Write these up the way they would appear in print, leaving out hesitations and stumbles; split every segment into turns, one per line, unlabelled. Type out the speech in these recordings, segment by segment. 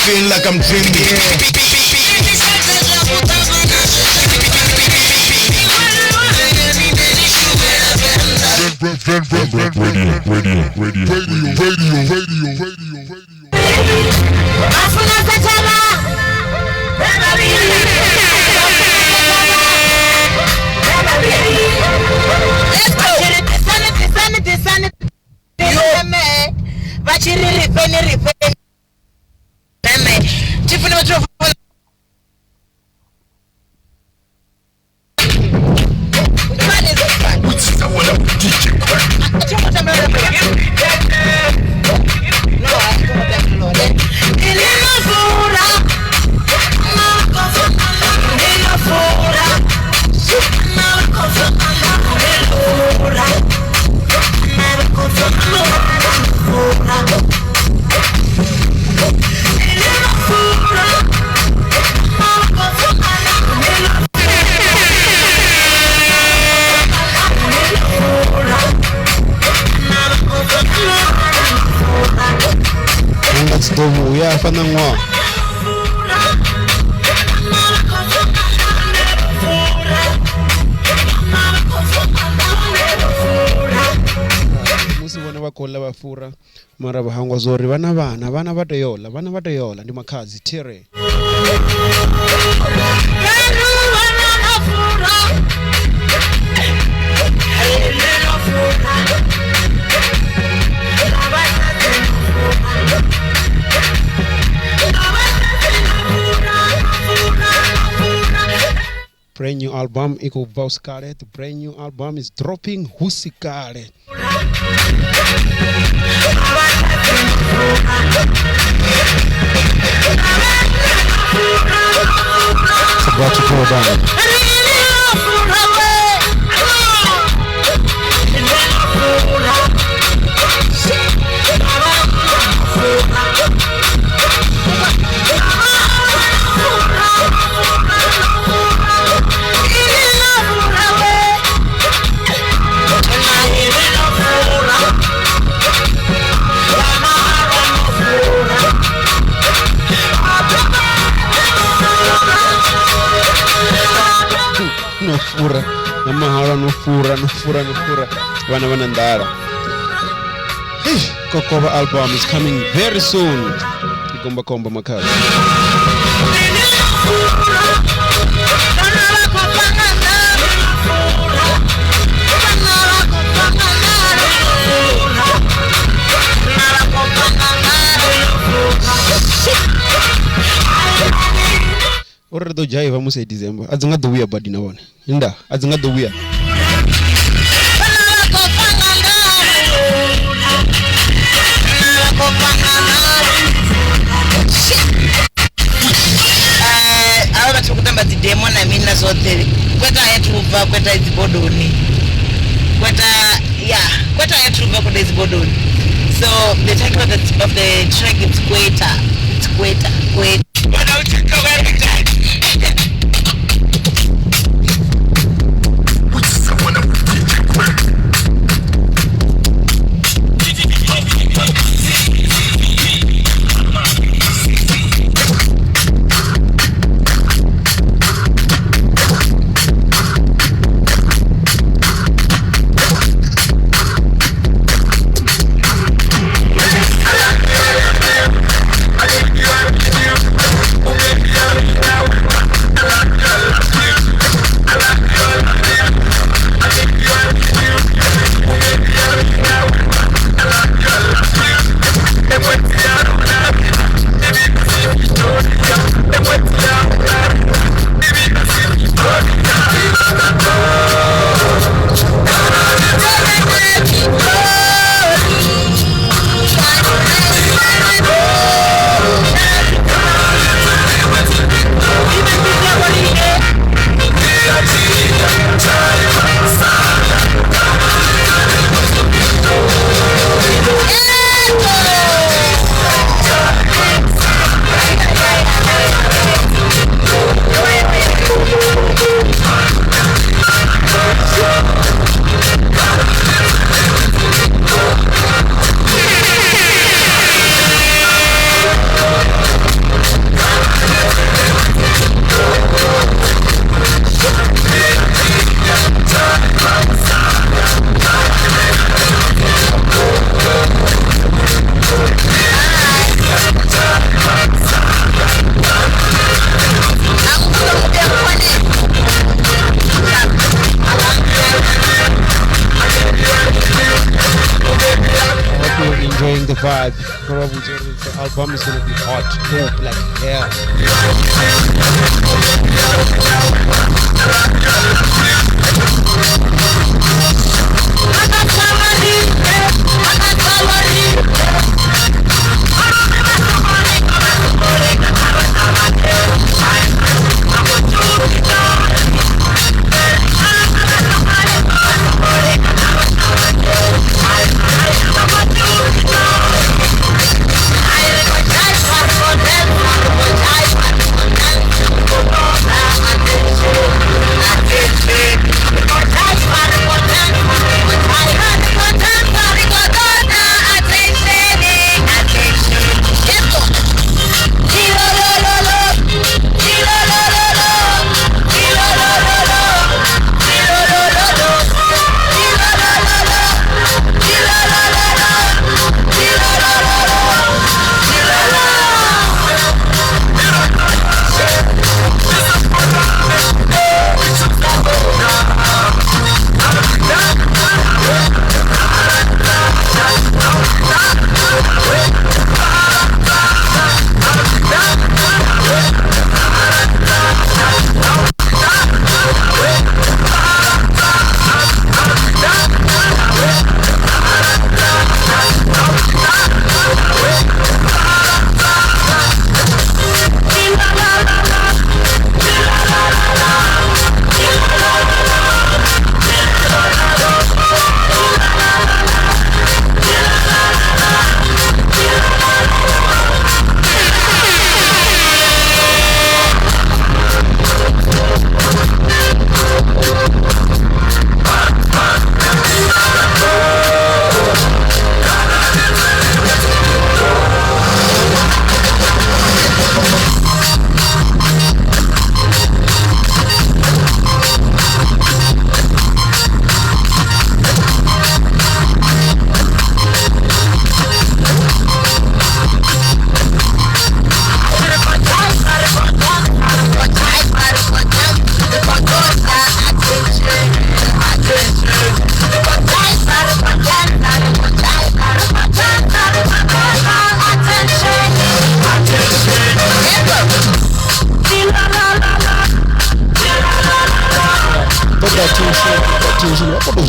Feel like I'm dreaming. Ya fanangwa musi vona vakola vafura mara vahangwa zori vana vatoyola ndi makhazi tire brand new album iko Vauskare. The brand new album is dropping Husikare. It's about to go down. No fura, namahara no fura. Vana vanandara. Kokova album is coming very soon. Komba makazi. Ora do jai vamos em dezembro. Azanga do wia badi na wana. Inda, azanga do wia.
Aba tukutamba demo na mina zote. Kweta yetuva kweta izibodoni. Kweta yetuva kweta izibodoni. So the title of the track is Kweta. It's Kweta. But I would go every time.
Now
vibe. Probably the album is gonna be hot, dope like hell.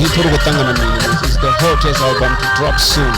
This is the hottest album to drop soon.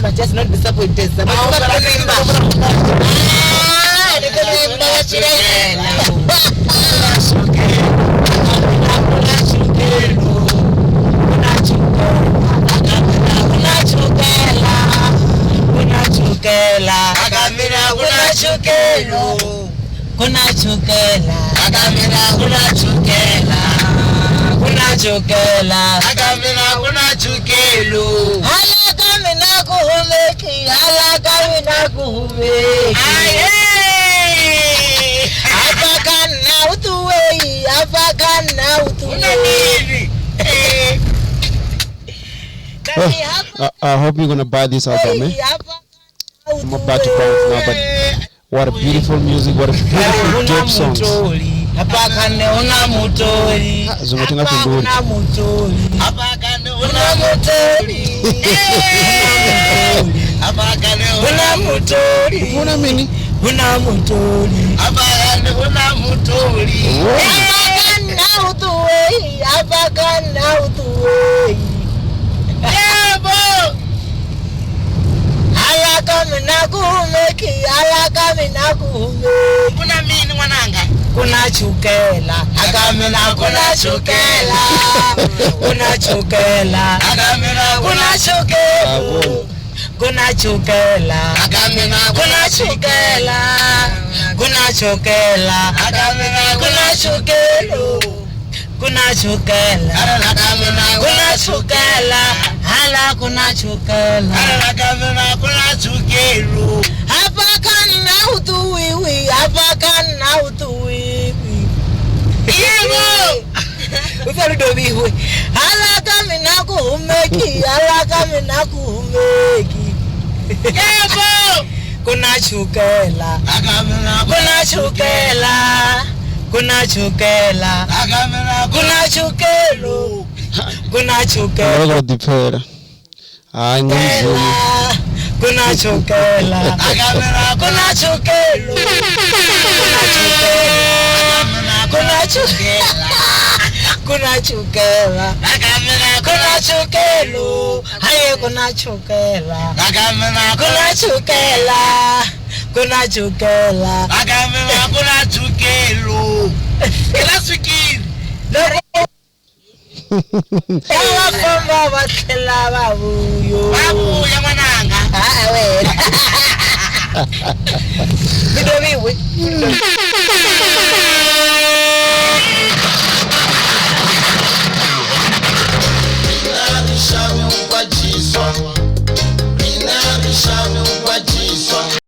I'm just not disappointed. I hope you're gonna buy this album, eh? I'm about to buy it now, but what a beautiful music, what a beautiful dope songs. Zungatinga kunduri. Una mini? Una mutori. Una mutori. Kuna mini mwananga? Kuna chukela. Akamina kuna chukela. Kuna chukela. Akamina kuna chukela. Kuna chukela. Akamina kuna chukela. kuna chokela akamina kuna chokelo kuna chokela kuna chokela hala kuna chokela akamina kuna chokelo hapa kana utuwiwi hapa kana utuwiwi yebo ufarudo biwe hala kamina kuumeki hala kamina kuumeki yebo kuna chukela kuna chukela kuna chukela kuna chukelo kuna chukela
Ngoko dipera hayi ngizulu
kuna chukela kuna chukelo kuna chukela kuna chukela kuna chukelo haye kuna chukela kuna chukela kuna chukela kuna chukelo kila swikini Yawa famba batela babuyo babuya mananga wena bidobiwe